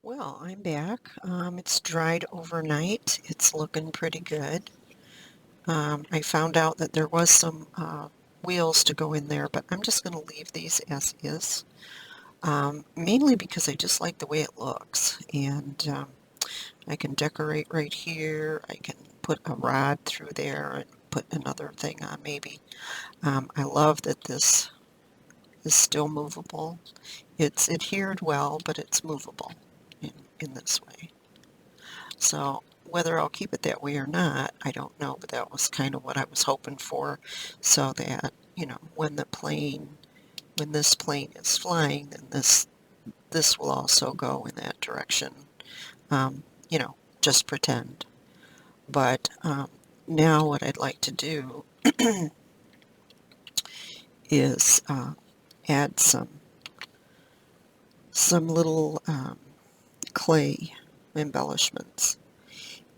Well, I'm back. It's dried overnight. It's looking pretty good. I found out that there was some wheels to go in there, but I'm just going to leave these as is, mainly because I just like the way it looks. And I can decorate right here. I can put a rod through there and put another thing on maybe. I love that this is still movable. It's adhered well, but it's movable in this way. So whether I'll keep it that way or not, I don't know, but that was kind of what I was hoping for, so that, when this plane is flying, then this will also go in that direction. Um, you know, just pretend. But now what I'd like to do is add some little clay embellishments.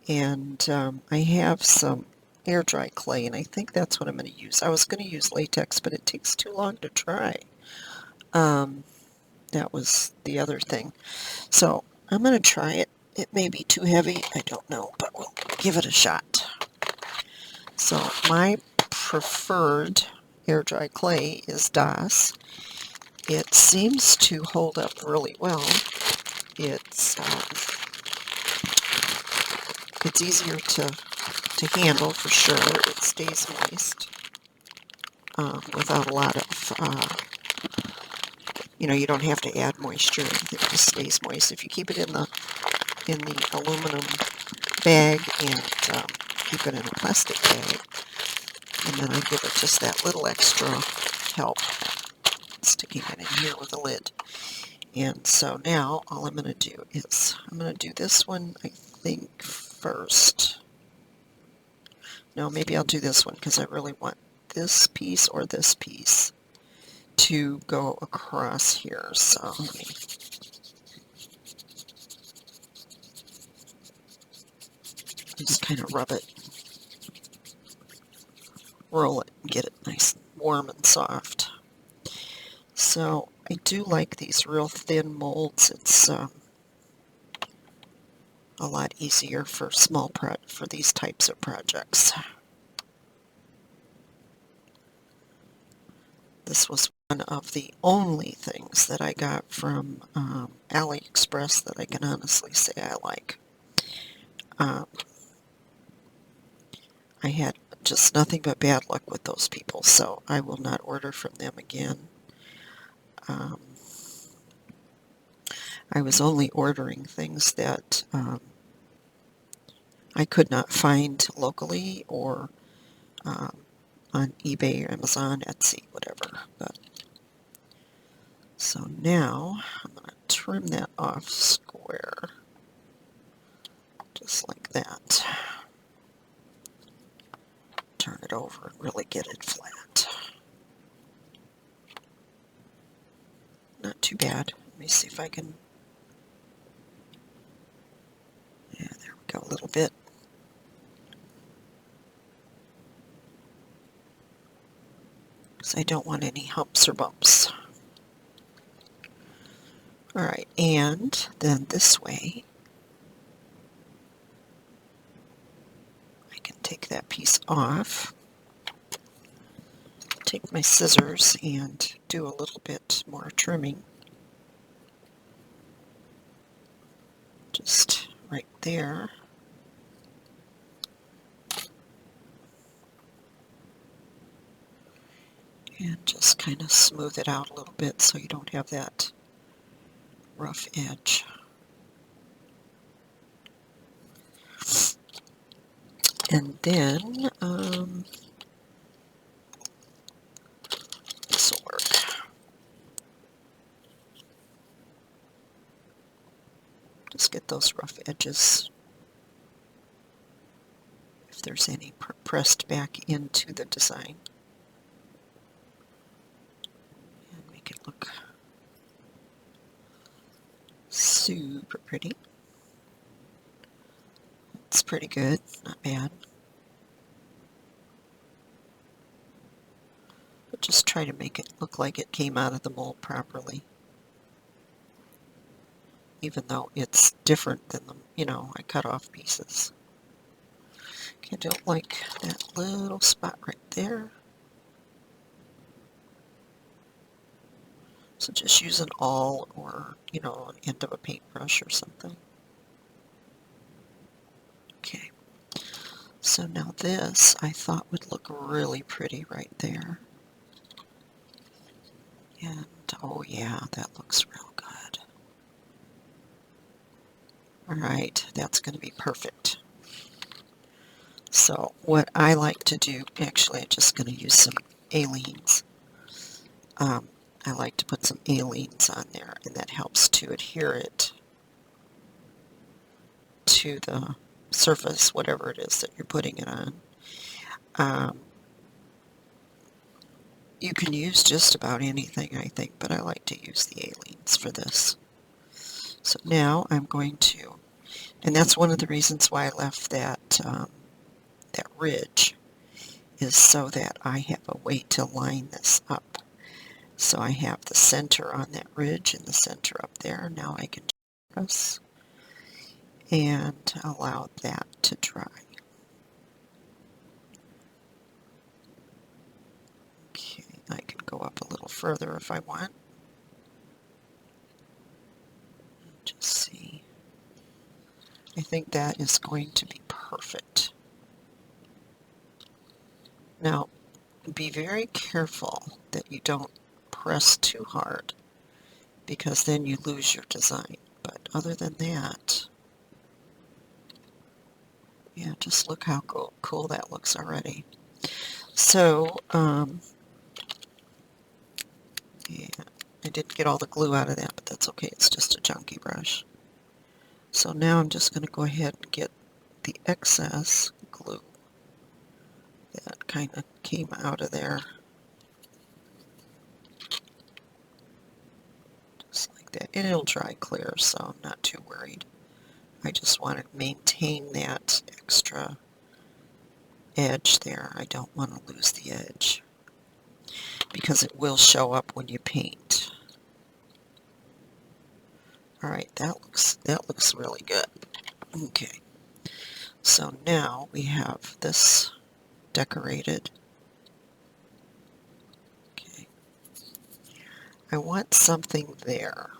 And I have some air dry clay, and I think that's what I'm going to use. I was going to use latex, but it takes too long to dry. Um, that was the other thing. So I'm going to try it. It may be too heavy, I don't know, but we'll give it a shot. So my preferred air dry clay is DOS. It seems to hold up really well. It's easier to handle for sure. It stays moist without a lot of, you don't have to add moisture. It just stays moist. If you keep it in the aluminum bag and keep it in a plastic bag, and then I give it just that little extra help sticking it in here with a lid. And so now all I'm going to do is I'm going to do this one, I think, first. No, maybe I'll do this one because I really want this piece or this piece to go across here. So let me just kind of rub it, roll it, and get it nice and warm and soft. So I do like these real thin molds. It's a lot easier for for these types of projects. This was one of the only things that I got from AliExpress that I can honestly say I like. I had just nothing but bad luck with those people, so I will not order from them again. I was only ordering things that I could not find locally or on eBay, Amazon, Etsy, whatever. So now I'm going to trim that off square, just like that. Turn it over and really get it flat. Not too bad. Let me see if I can. Yeah, there we go, a little bit. Because I don't want any humps or bumps. Alright, and then this way, I can take that piece off, take my scissors and do a little bit more trimming. Just right there. And just kind of smooth it out a little bit so you don't have that rough edge. And then this will work. Just get those rough edges, if there's any, pressed back into the design. And make it look super pretty. It's pretty good, not bad. But just try to make it look like it came out of the mold properly. even though it's different than the, I cut off pieces. Okay, I don't like that little spot right there. So just use an awl or, an end of a paintbrush or something. Okay. So now this I thought would look really pretty right there. And oh yeah, that looks real good. Alright, that's going to be perfect. So what I like to do, actually I'm just going to use some alines. I like to put some alines on there, and that helps to adhere it to the surface, whatever it is that you're putting it on. You can use just about anything, I think, but I like to use the alines for this. So now I'm going to, and that's one of the reasons why I left that, that ridge, is so that I have a way to line this up. So I have the center on that ridge and the center up there. Now I can press and allow that to dry. Okay, I can go up a little further if I want. Just see. I think that is going to be perfect. Now, be very careful that you don't press too hard, because then you lose your design. But other than that, yeah, just look how cool that looks already. So, yeah, I didn't get all the glue out of that, but that's okay. It's just a junky brush. So now I'm just going to go ahead and get the excess glue that kind of came out of there. Just like that. And it'll dry clear, so I'm not too worried. I just want to maintain that extra edge there. I don't want to lose the edge, because it will show up when you paint. Alright, that looks really good. Okay, so now we have this decorated. Okay, I want something there,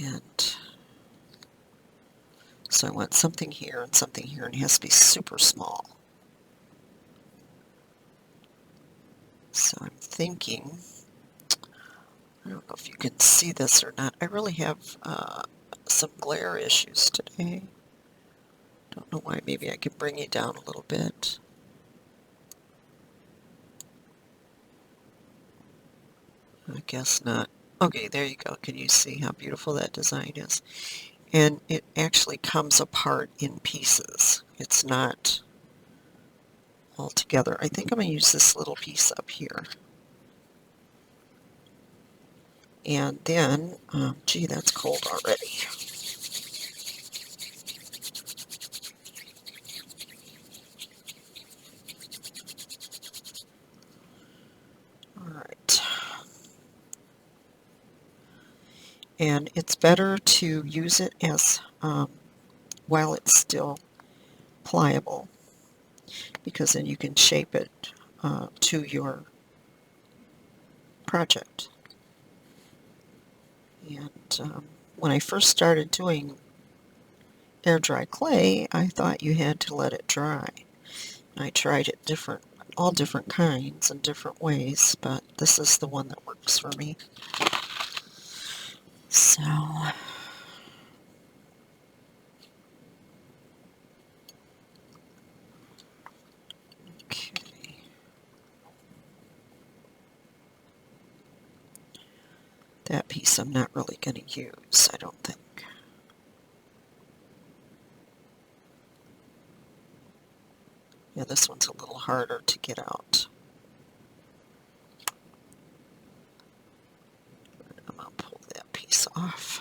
and so I want something here and something here, and it has to be super small. So I'm thinking, I don't know if you can see this or not, I really have some glare issues today. Don't know why. Maybe I could bring it down a little bit. I guess not. Okay, there you go. Can you see how beautiful that design is? And it actually comes apart in pieces. It's not all together. I think I'm going to use this little piece up here. And then, gee, that's cold already. Alright. And it's better to use it as while it's still pliable, because then you can shape it to your project. And when I first started doing air dry clay, I thought you had to let it dry. I tried it all different kinds and different ways, but this is the one that works for me. So, okay. That piece I'm not really going to use, I don't think. Yeah, this one's a little harder to get out. I'm going to pull that piece off.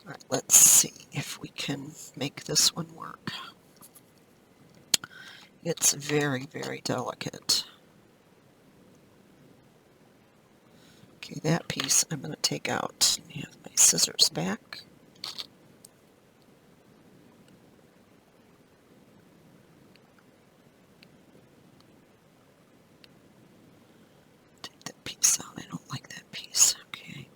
Alright, let's see if we can make this one work. It's very, very delicate. Okay, that piece I'm going to take out. I have my scissors back. Take that piece out. I don't like that piece. Okay.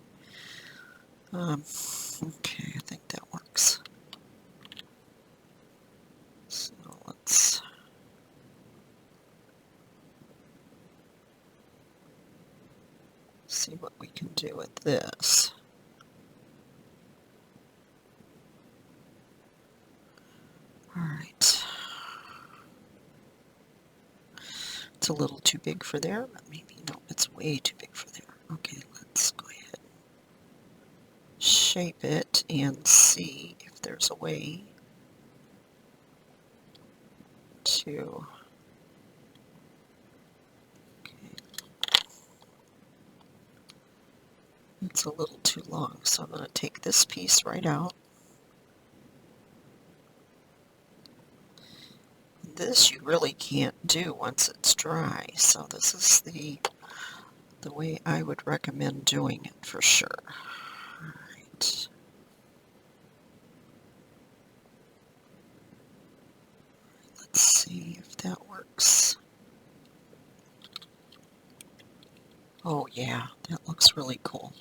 Okay, I think that works. So let's see what we can do with this. Alright. It's a little too big for there, but maybe no, it's way too big for there. Okay, let's go ahead, shape it, and see if there's a way to... Okay. It's a little too long, so I'm going to take this piece right out. This you really can't do once it's dry, so this is the way I would recommend doing it for sure. Alright. Let's see if that works. Oh yeah, that looks really cool.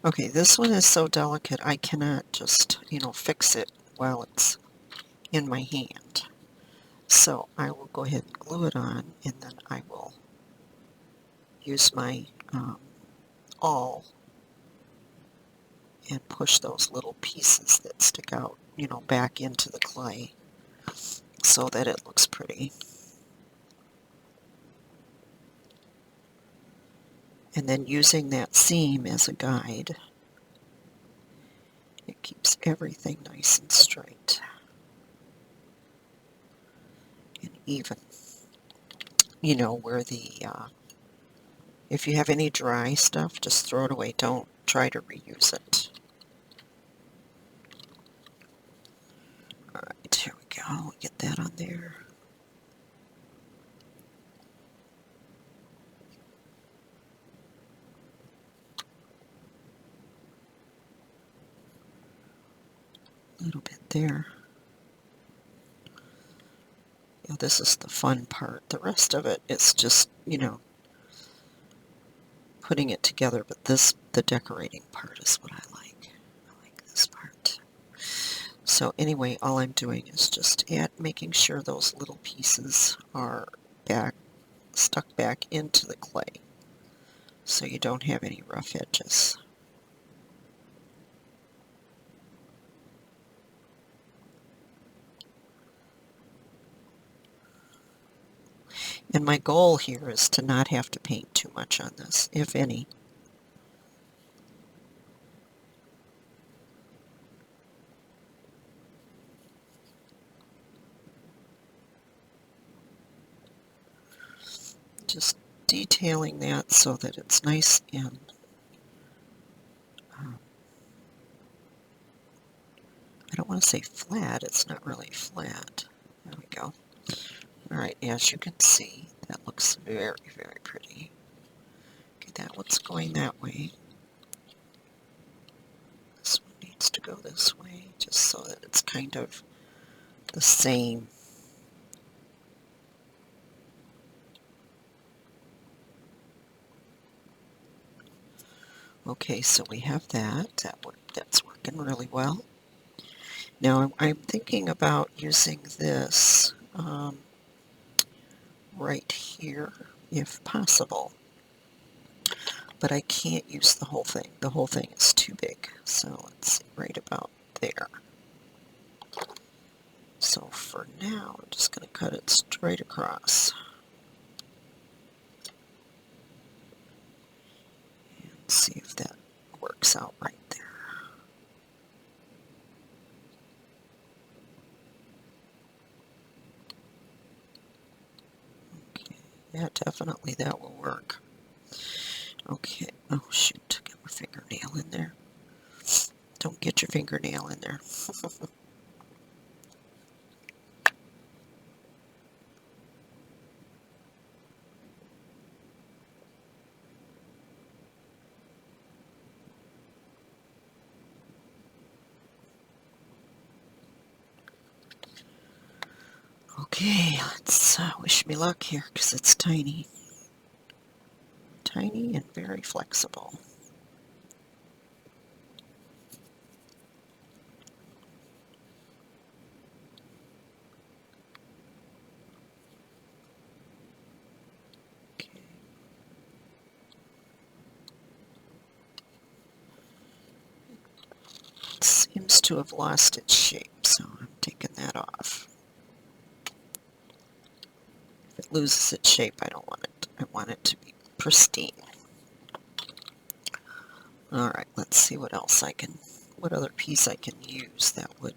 Okay, this one is so delicate I cannot just, fix it while it's in my hand. So I will go ahead and glue it on, and then I will use my awl and push those little pieces that stick out, back into the clay so that it looks pretty. And then using that seam as a guide, it keeps everything nice and straight and even. Where if you have any dry stuff, just throw it away. Don't try to reuse it. Alright, here we go. Get that on there. A little bit there. Yeah, this is the fun part. The rest of it is just, putting it together, but the decorating part is what I like. I like this part. So anyway, all I'm doing is just making sure those little pieces are stuck back into the clay so you don't have any rough edges. And my goal here is to not have to paint too much on this, if any. Just detailing that so that it's nice and I don't want to say flat, it's not really flat. There we go. Alright, as you can see, that looks very, very pretty. Okay, that one's going that way. This one needs to go this way, just so that it's kind of the same. Okay, so we have that. That's working really well. Now I'm thinking about using this right here, if possible. But I can't use the whole thing. The whole thing is too big. So let's see, right about there. So for now, I'm just going to cut it straight across. And see if that works out right there. Okay, yeah, definitely that will work. Okay, oh shoot, got my fingernail in there. Don't get your fingernail in there. Okay, let's wish me luck here because it's tiny. Tiny and very flexible. Okay. It seems to have lost its shape, so I'm taking that off. If it loses its shape, I don't want it. I want it to be pristine. Alright, let's see what else what other piece I can use that would,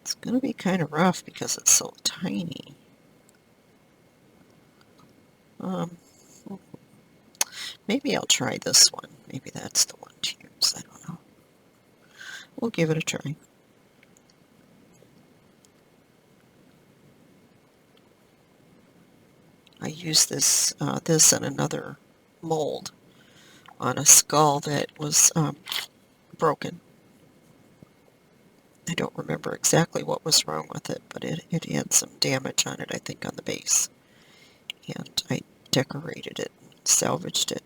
it's going to be kind of rough because it's so tiny. Maybe I'll try this one. Maybe that's the one to use. I don't know. We'll give it a try. I used this and another mold on a skull that was broken. I don't remember exactly what was wrong with it, but it had some damage on it, I think, on the base. And I decorated it, salvaged it.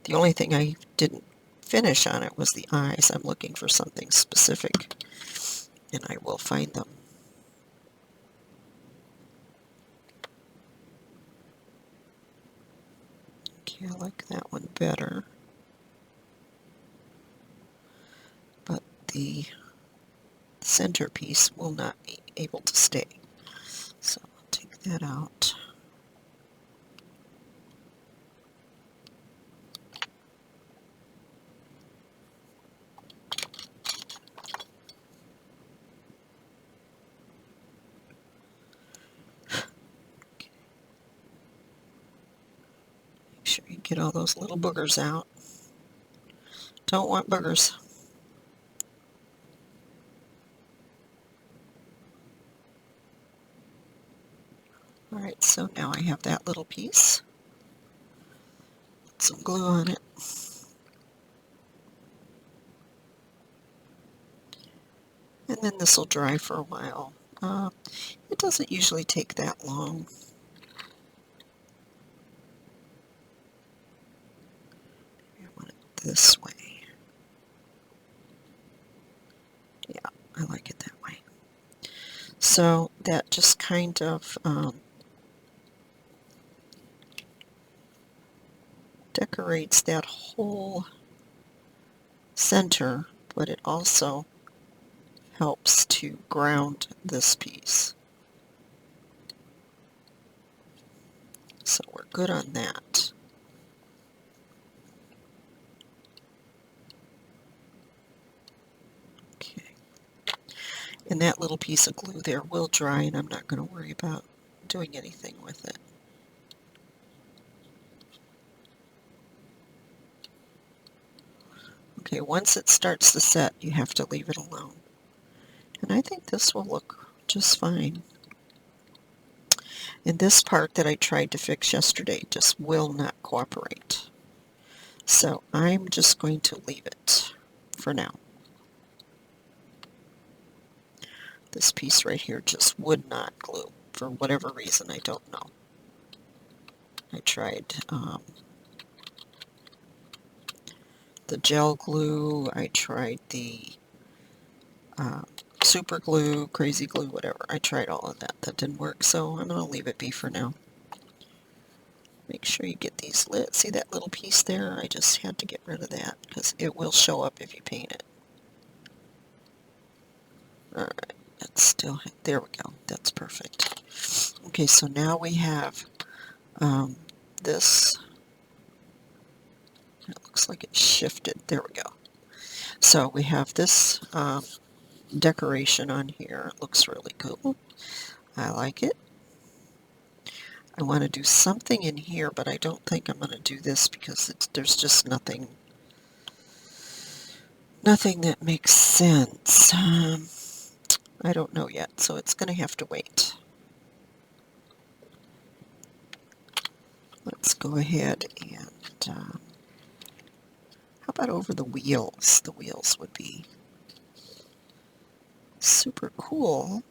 The only thing I didn't finish on it was the eyes. I'm looking for something specific, and I will find them. Okay, I like that one better. But the centerpiece will not be able to stay. So I'll take that out. Okay. Make sure you get all those little boogers out. Don't want boogers. Alright, so now I have that little piece. Put some glue on it. And then this will dry for a while. It doesn't usually take that long. I want it this way. Yeah, I like it that way. So that just kind of decorates that whole center, but it also helps to ground this piece. So we're good on that. Okay. And that little piece of glue there will dry, and I'm not going to worry about doing anything with it. Okay, once it starts to set, you have to leave it alone. And I think this will look just fine. And this part that I tried to fix yesterday just will not cooperate. So I'm just going to leave it for now. This piece right here just would not glue for whatever reason, I don't know. I tried the gel glue, I tried the super glue, crazy glue, whatever. I tried all of that. That didn't work, so I'm going to leave it be for now. Make sure you get these lit. See that little piece there? I just had to get rid of that because it will show up if you paint it. Alright, that's still, there we go. That's perfect. Okay, so now we have this. It looks like it shifted. There we go. So we have this decoration on here. It looks really cool. I like it. I want to do something in here, but I don't think I'm going to do this because there's just nothing that makes sense. I don't know yet, so it's going to have to wait. Let's go ahead and How about over the wheels? The wheels would be super cool.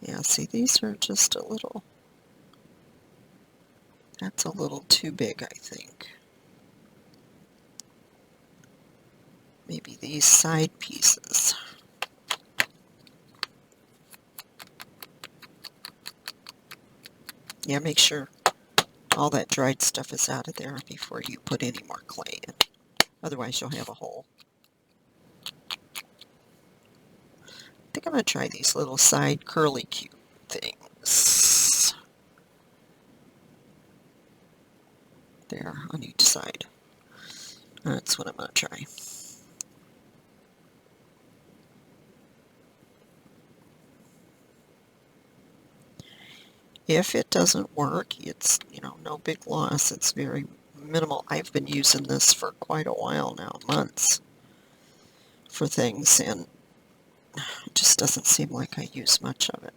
Yeah, see, these are just a little, that's a little too big, I think. Maybe these side pieces. Yeah, make sure all that dried stuff is out of there before you put any more clay in. Otherwise, you'll have a hole. I think I'm going to try these little side curly cube things. There, on each side. That's what I'm going to try. If it doesn't work, it's, no big loss. It's very minimal. I've been using this for quite a while now, months, for things, and it just doesn't seem like I use much of it.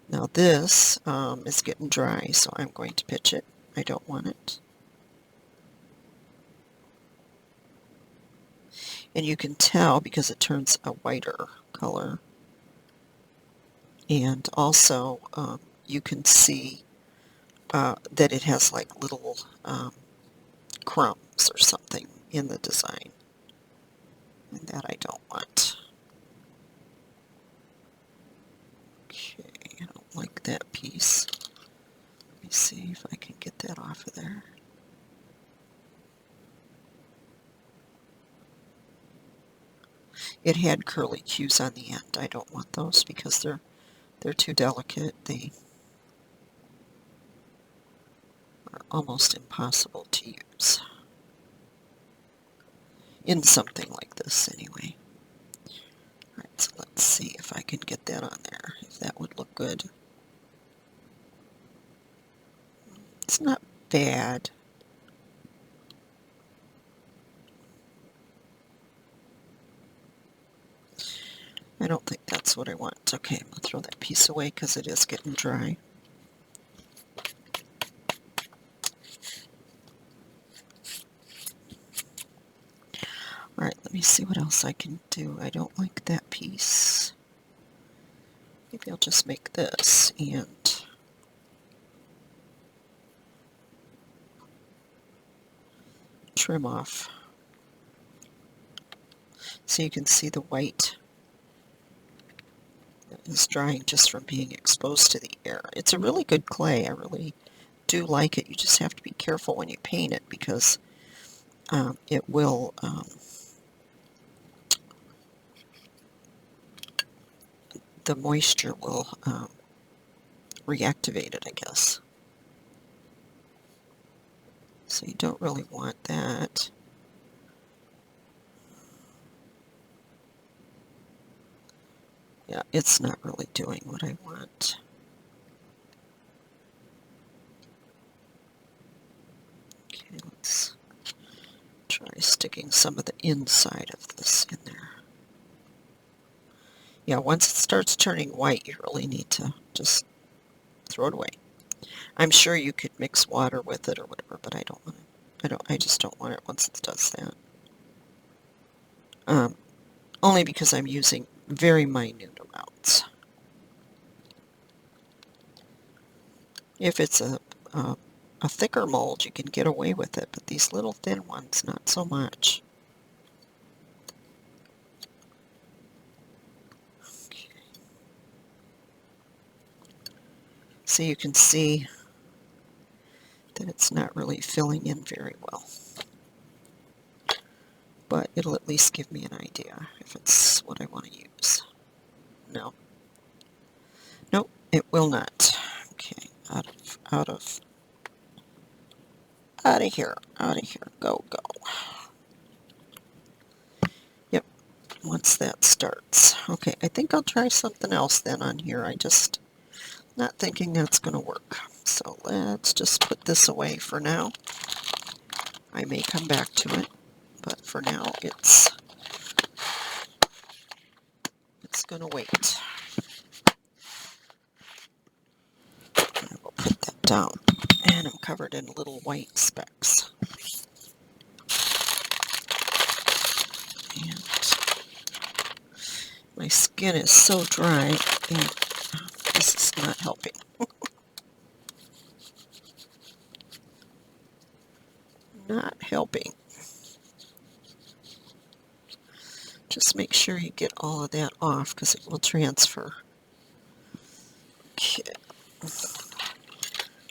Now this is getting dry, so I'm going to pitch it. I don't want it. And you can tell because it turns a whiter color. And also you can see that it has like little crumbs or something in the design. And that I don't want. Okay, I don't like that piece. Let me see if I can get that off of there. It had curly cues on the end. I don't want those because they're too delicate. They are almost impossible to use. In something like this, anyway. Alright, so let's see if I can get that on there, if that would look good. It's not bad. I don't think that's what I want. Okay, I'm going to throw that piece away because it is getting dry. Alright, let me see what else I can do. I don't like that piece. Maybe I'll just make this and trim off. So you can see the white is drying just from being exposed to the air. It's a really good clay. I really do like it. You just have to be careful when you paint it because it will the moisture will reactivate it, I guess. So you don't really want that. Yeah, it's not really doing what I want. Okay, let's try sticking some of the inside of this in there. Yeah, once it starts turning white, you really need to just throw it away. I'm sure you could mix water with it or whatever, but I don't want it. I just don't want it once it does that. Only because I'm using very minute amounts. If it's a thicker mold, you can get away with it, but these little thin ones, not so much. Okay. So you can see that it's not really filling in very well. But it'll at least give me an idea if it's what I want to use. No. Nope, it will not. Okay, out of here, go. Yep, once that starts. Okay, I think I'll try something else then on here. I just not thinking that's going to work. So let's just put this away for now. I may come back to it, but for now it's going to wait. I will put that down. I'm covered in little white specks. And my skin is so dry, and this is not helping. Not helping. Just make sure you get all of that off because it will transfer. Okay.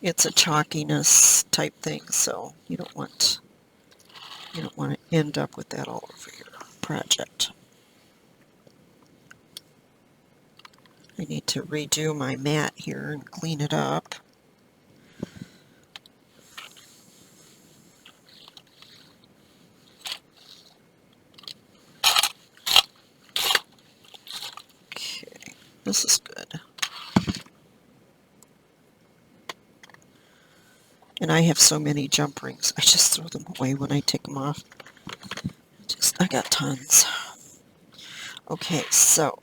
It's a chalkiness type thing, so you don't want to end up with that all over your project. I need to redo my mat here and clean it up. Okay, this is good. And I have so many jump rings, I just throw them away when I take them off. I got tons. Okay, so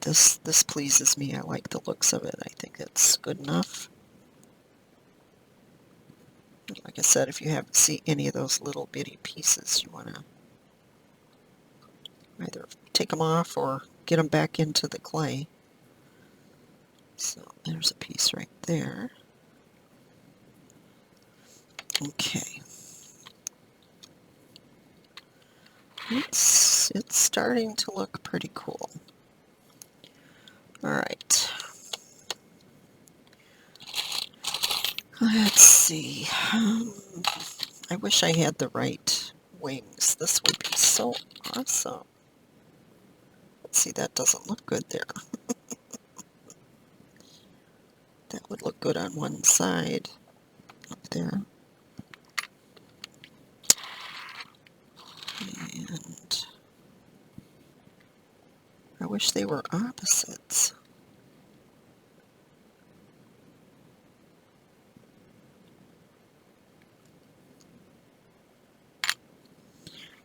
this pleases me. I like the looks of it. I think it's good enough. Like I said, if you haven't seen any of those little bitty pieces, you want to either take them off or get them back into the clay. So there's a piece right there. Okay. It's starting to look pretty cool. All right. Let's see. I wish I had the right wings. This would be so awesome. Let's see, that doesn't look good there. That would look good on one side up there. And I wish they were opposites.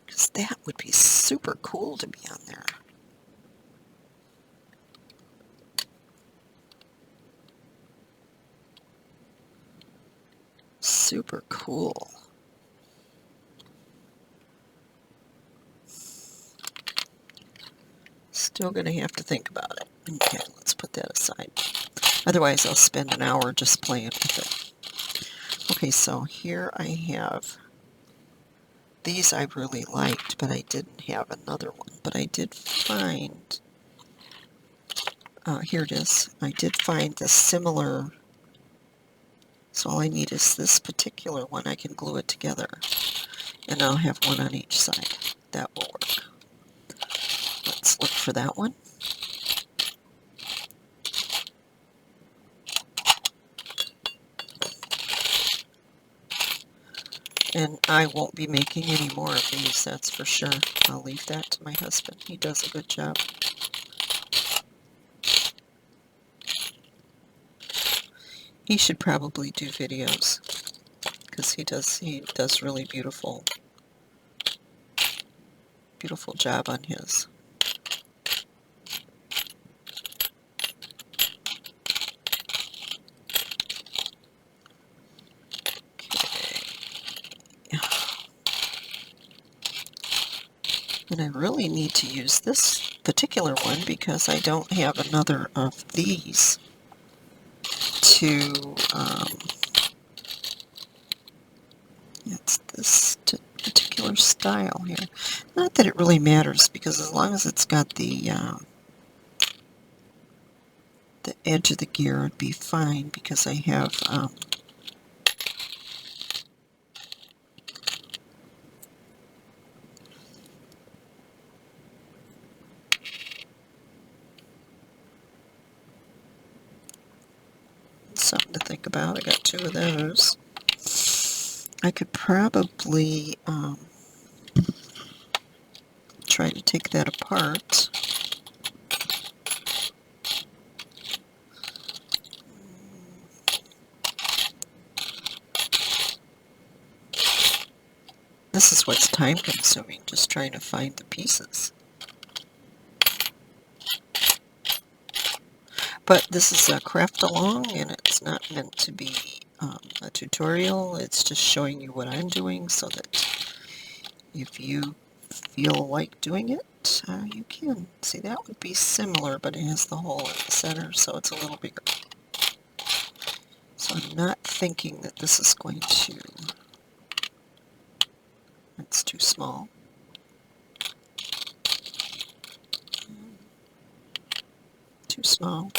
Because that would be super cool to be on there. Super cool. Still going to have to think about it. Okay, let's put that aside. Otherwise, I'll spend an hour just playing with it. Okay, so here I have these I really liked, but I didn't have another one. But I did find, here it is. I did find the similar, so all I need is this particular one. I can glue it together, and I'll have one on each side. That will work. Let's look for that one. And I won't be making any more of these, that's for sure. I'll leave that to my husband. He does a good job. He should probably do videos, because he does really beautiful job on his. And I really need to use this particular one because I don't have another of these to, it's this particular style here. Not that it really matters, because as long as it's got the edge of the gear, it'd be fine, because I have something to think about. I got two of those. I could probably try to take that apart. This is what's time consuming, just trying to find the pieces. But this is a craft along, and it's not meant to be a tutorial. It's just showing you what I'm doing so that if you feel like doing it, you can. See, that would be similar, but it has the hole in the center, so it's a little bigger. So I'm not thinking that this is going to, it's too small. Too small.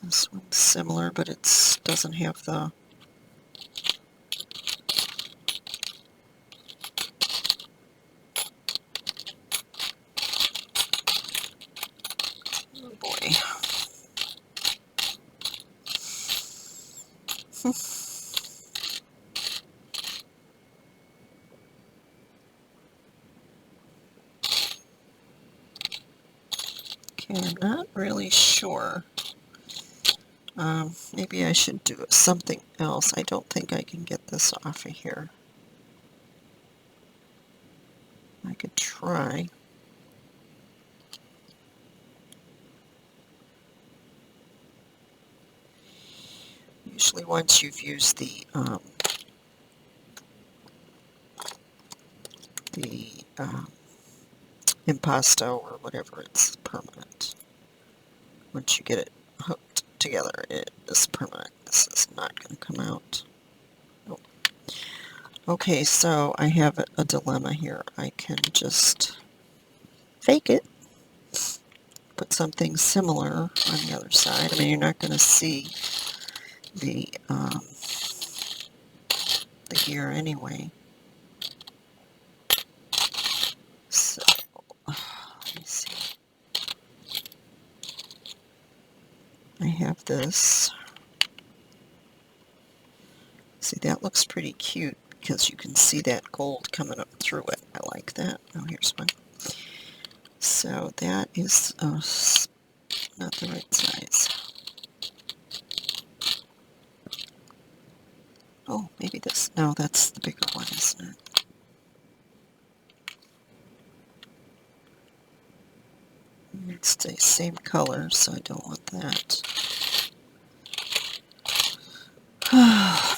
This one's similar, but it doesn't have the, oh boy. Okay, I'm not really sure. Maybe I should do something else. I don't think I can get this off of here. I could try. Usually once you've used the impasto or whatever, it's permanent. Once you get it hooked together, it is permanent. This is not going to come out. Nope. Okay, so I have a dilemma here. I can just fake it, put something similar on the other side. I mean, you're not going to see the gear anyway. So, let me see. I have this. See, that looks pretty cute because you can see that gold coming up through it. I like that. Oh, here's one. So that is not the right size. Oh, maybe this. No, that's the bigger one, isn't it? It's the same color, so I don't want that. Oh,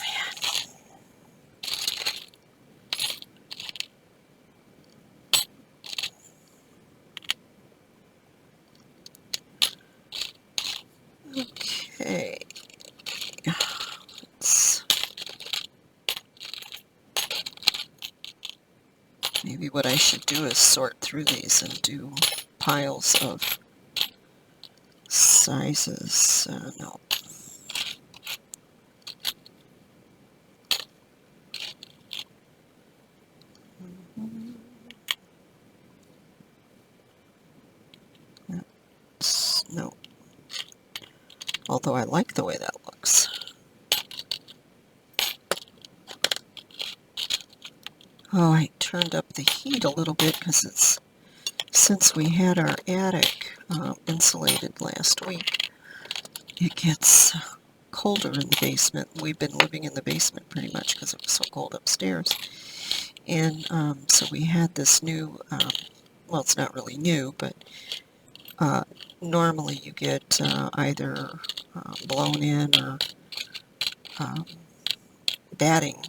man. Okay. Maybe what I should do is sort through these and do piles of sizes. No. No. Although I like the way that looks. Oh, I turned up the heat a little bit because since we had our attic insulated last week, it gets colder in the basement. We've been living in the basement pretty much because it was so cold upstairs. And so we had this new, well, it's not really new, but normally you get either blown in or batting,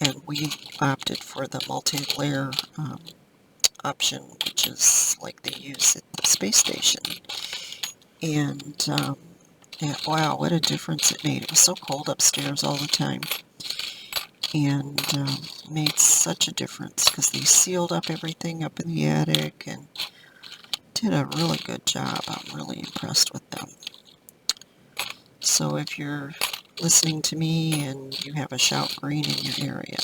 and we opted for the multi-layer option, which is like they use at the space station. And wow, what a difference it made. It was so cold upstairs all the time, and made such a difference because they sealed up everything up in the attic and did a really good job. I'm really impressed with them. So if you're listening to me and you have a Shout Green in your area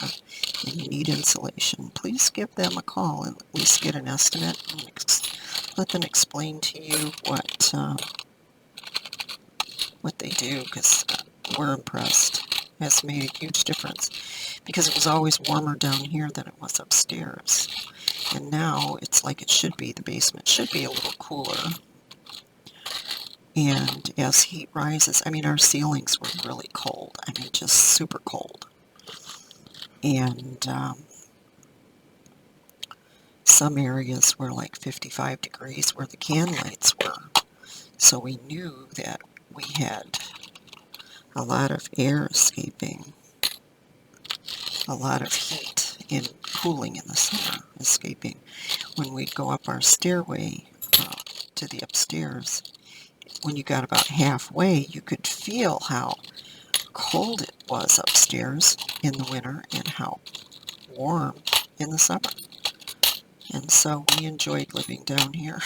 and you need insulation, please give them a call and at least get an estimate and let them explain to you what they do, because we're impressed. It has made a huge difference because it was always warmer down here than it was upstairs, and now it's like it should be. The basement should be a little cooler. And as heat rises, I mean, our ceilings were really cold. I mean, just super cold. And some areas were like 55 degrees where the can lights were. So we knew that we had a lot of air escaping, a lot of heat and cooling in the summer escaping. When we'd go up our stairway to the upstairs, when you got about halfway, you could feel how cold it was upstairs in the winter and how warm in the summer. And so we enjoyed living down here.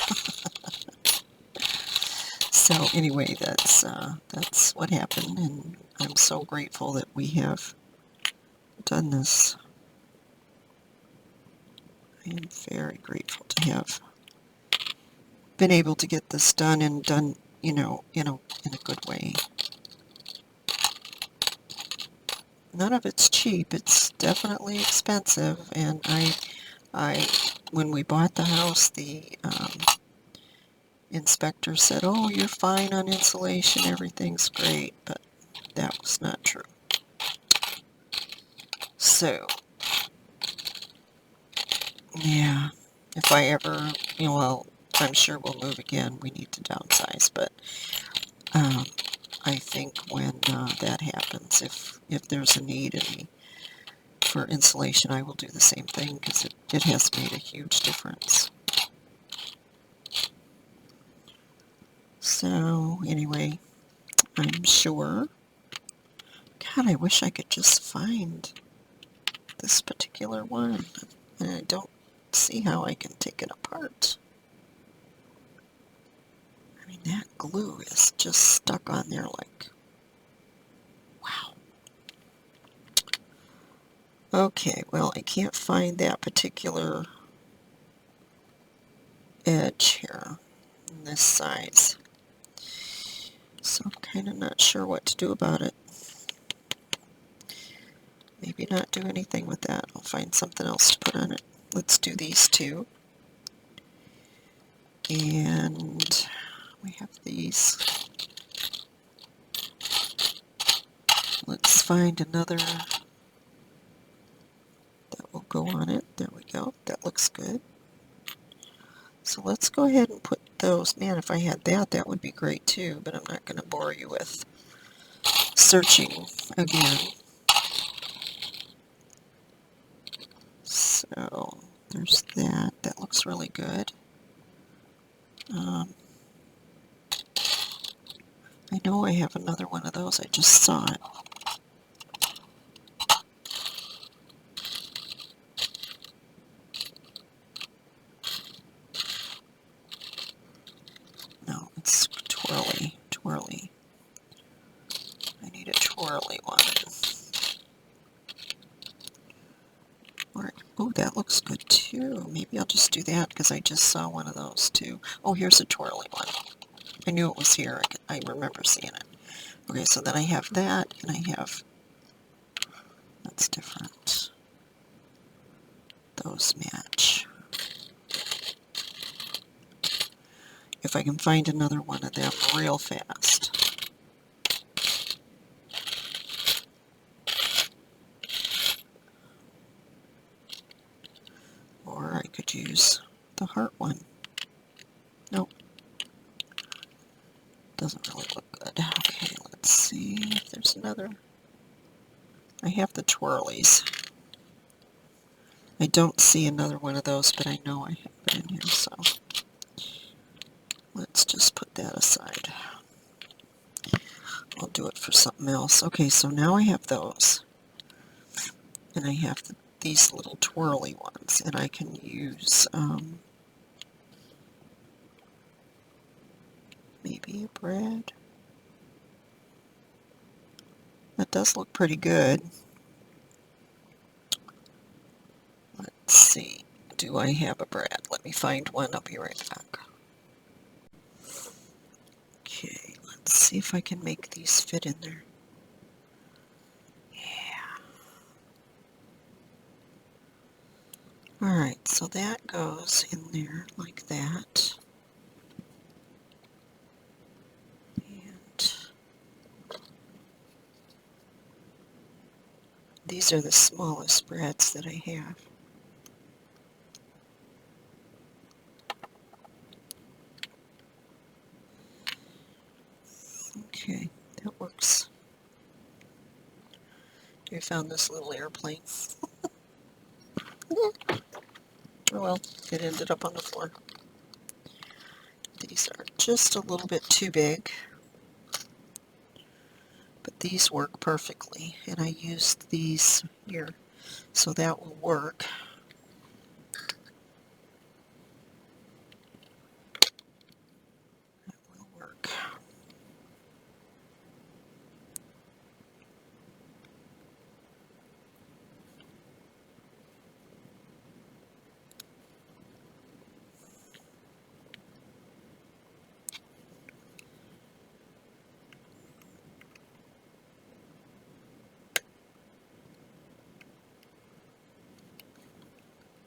So anyway, that's what happened, and I'm so grateful that we have done this. I am very grateful to have been able to get this done and done, you know, in a good way. None of it's cheap. It's definitely expensive, and I when we bought the house, the inspector said, "Oh, you're fine on insulation, everything's great," but that was not true. So, yeah, if I ever, you know, well, I'm sure we'll move again. We need to downsize, but I think when that happens, if there's a need for insulation, I will do the same thing because it has made a huge difference. So anyway, I'm sure. God, I wish I could just find this particular one. And I don't see how I can take it apart. I mean, that glue is just stuck on there like, wow. Okay, well, I can't find that particular edge here in this size. So I'm kind of not sure what to do about it. Maybe not do anything with that. I'll find something else to put on it. Let's do these two. And we have these. Let's find another that will go on it. There we go. That looks good. So let's go ahead and put those. Man, if I had that, that would be great too, but I'm not going to bore you with searching again. So there's that. That looks really good. I know I have another one of those. I just saw it. No, it's twirly. Twirly. I need a twirly one. Or, oh, that looks good too. Maybe I'll just do that because I just saw one of those too. Oh, here's a twirly one. I knew it was here. I remember seeing it. Okay, so then I have that, and I have, that's different. Those match. If I can find another one of them real fast. Or I could use the heart one. Nope. Doesn't really look good. Okay, let's see if there's another. I have the twirlies. I don't see another one of those, but I know I have it in here, so let's just put that aside. I'll do it for something else. Okay, so now I have those. And I have these little twirly ones, and I can use maybe a brad. That does look pretty good. Let's see. Do I have a brad? Let me find one. I'll be right back. Okay, let's see if I can make these fit in there. Yeah. Alright, so that goes in there like that. And these are the smallest brads that I have. Okay, that works. We found this little airplane. Oh well, it ended up on the floor. These are just a little bit too big, but these work perfectly, and I used these here, so that will work. That will work.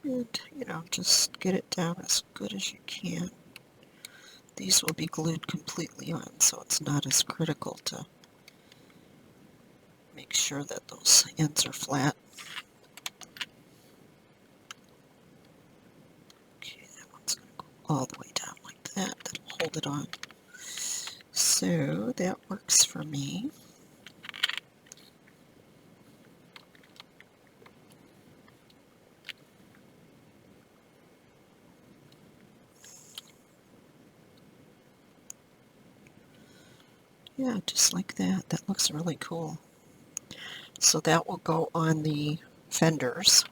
And, just get it down as good as you can. These will be glued completely on, so it's not as critical to make sure that those ends are flat. Okay, that one's going to go all the way down like that. That'll hold it on. So that works for me. Yeah, just like that. That looks really cool. So that will go on the fenders.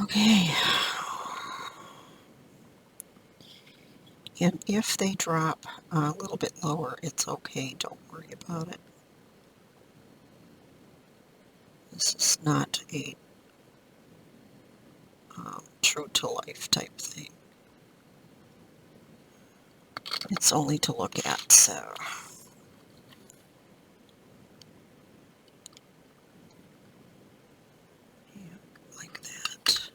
Okay. And if they drop a little bit lower, it's okay. Don't worry about it. This is not a true to life type thing. It's only to look at, so. Yeah, like that.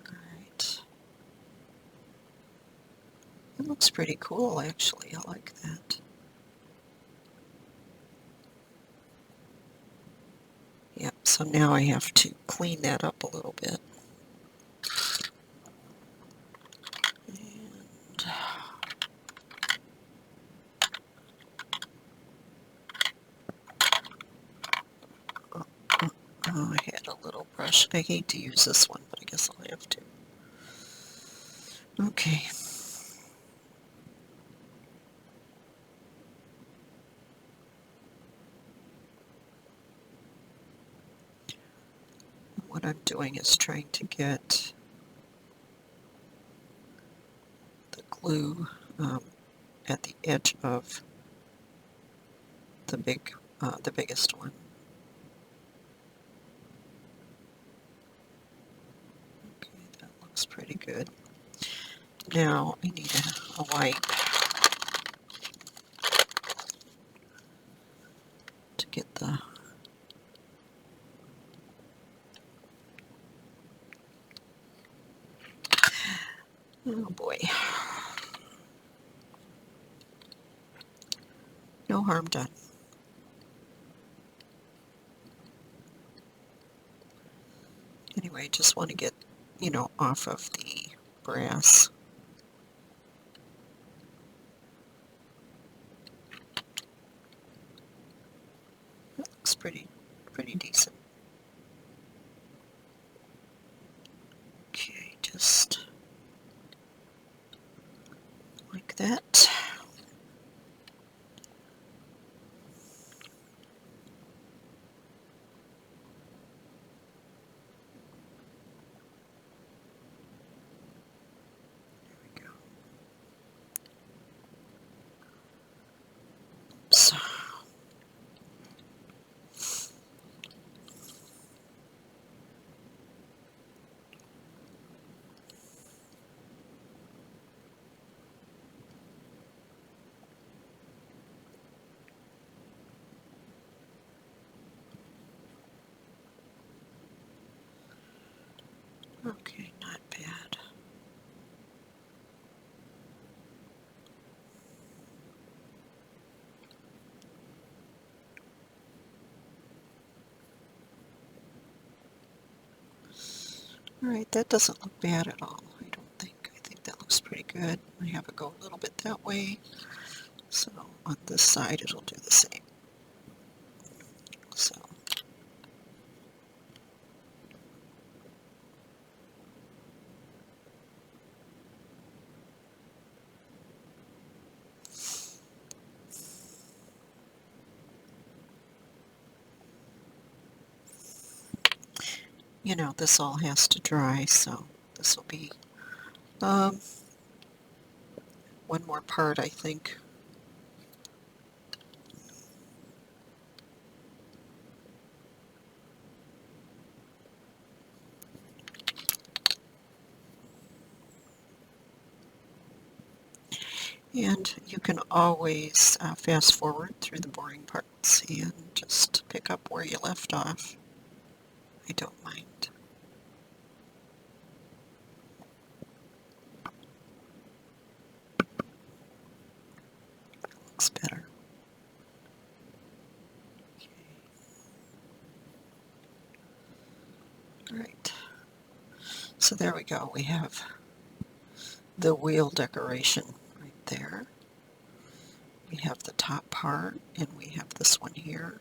Alright. It looks pretty cool, actually. I like that. Yep, so now I have to clean that up a little bit. And oh, I had a little brush. I hate to use this one, but I guess I'll have to. Okay. What I'm doing is trying to get the glue at the edge of the biggest one. Okay, that looks pretty good. Now I need a wipe to get the oh boy. No harm done. Anyway, just want to get, off of the brass. That looks pretty decent. Okay, just like that. There we go. So, Alright, that doesn't look bad at all, I don't think. I think that looks pretty good. I have it go a little bit that way, so on this side it'll do the same. So, you know, this all has to dry, so this will be one more part, I think. And you can always fast forward through the boring parts and just pick up where you left off. I don't mind. Looks better. Okay. Alright. So there we go. We have the wheel decoration right there. We have the top part, and we have this one here.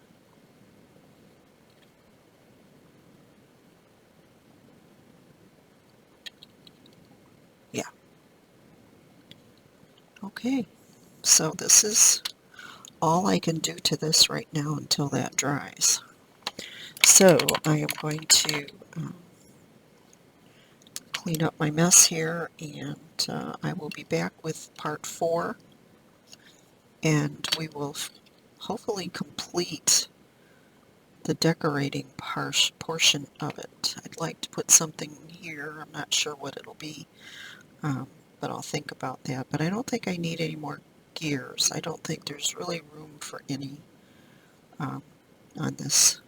Yeah. Okay. So this is all I can do to this right now until that dries. So I am going to clean up my mess here, and I will be back with part 4, and we will hopefully complete the decorating portion of it. I'd like to put something here. I'm not sure what it'll be, but I'll think about that. But I don't think I need any more gears. I don't think there's really room for any on this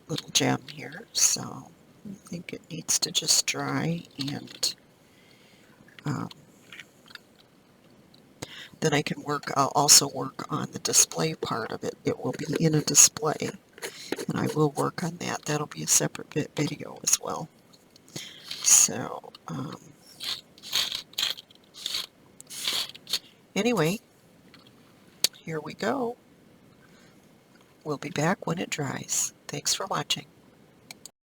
little gem here, so I think it needs to just dry, and then I can work. I'll also work on the display part of it. It will be in a display, and I will work on that. That'll be a separate video as well. So anyway, here we go. We'll be back when it dries. Thanks for watching.